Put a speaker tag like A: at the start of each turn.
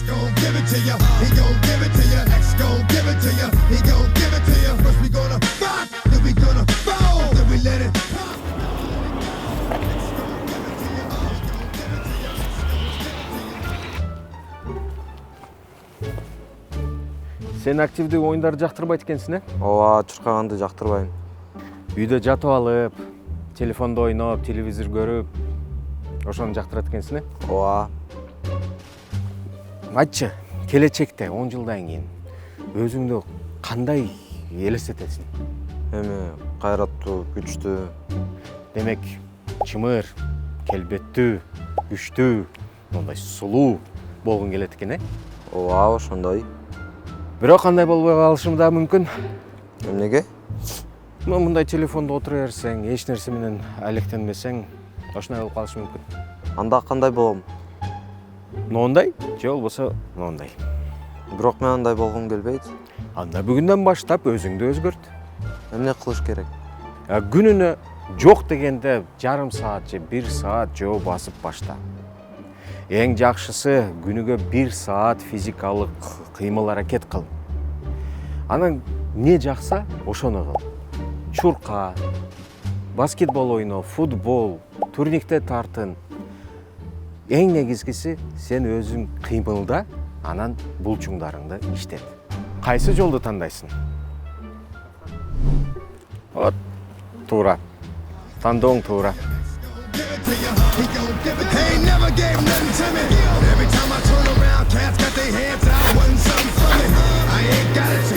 A: gon' give it to ya. He gon' give it to ya. X gon' give it to ya. He gon' give it to ya. First we gonna rock, then we gonna roll, then we let it pop.
B: Сен активдүү оюндарды жактырбайт экенсиң,
C: Ооба, чуркаганды жактырбайм.
B: Үйдө жатып алып, телефондо ойноп, телевизор көрүп, ошону жактырат экенсиң,
C: Ооба.
B: Айтчы, келечекте 10 жылдан кийин өзүңдү кандай элестетесиң?
C: Эми кайраттуу, күчтүү.
B: Демек, чымыр, келбеттүү, күчтүү, мындай сулуу болгуң келет экен,
C: Ооба, ошондой.
B: Бирок кандай болбой калышым да мүмкүн.
C: Эмнеге?
B: Мындай телефондо отура берсең, эч нерсе менен алектенбесең, ошондой болуп калышы мүмкүн.
C: Анда кандай болом?
B: Моундай, же болбосо моундай.
C: Бирок мен андай болгум келбейт.
B: Анда бүгүндөн баштап өзүңдү өзгөрт.
C: Эмне кылыш керек?
B: Күнүнө жок дегенде жарым саат же 1 саат жөө басып башта. Эң жакшысы күнүгө 1 саат физикалык кыймыл аракет кыл. Анан не жакса, ошону кыл. Чурка, баскетбол ойно, футбол, турникте тартын. Эң негизгиси сен өзүң кыймылда, анан булчуңдарыңды иштет. Кайсы жолду тандайсың? Вот, туура. Тандооң туура.
A: He gon' give it. He ain't never gave nothing to me. Every time I turn around, cats got their hands out, wanting something from me. I ain't got it.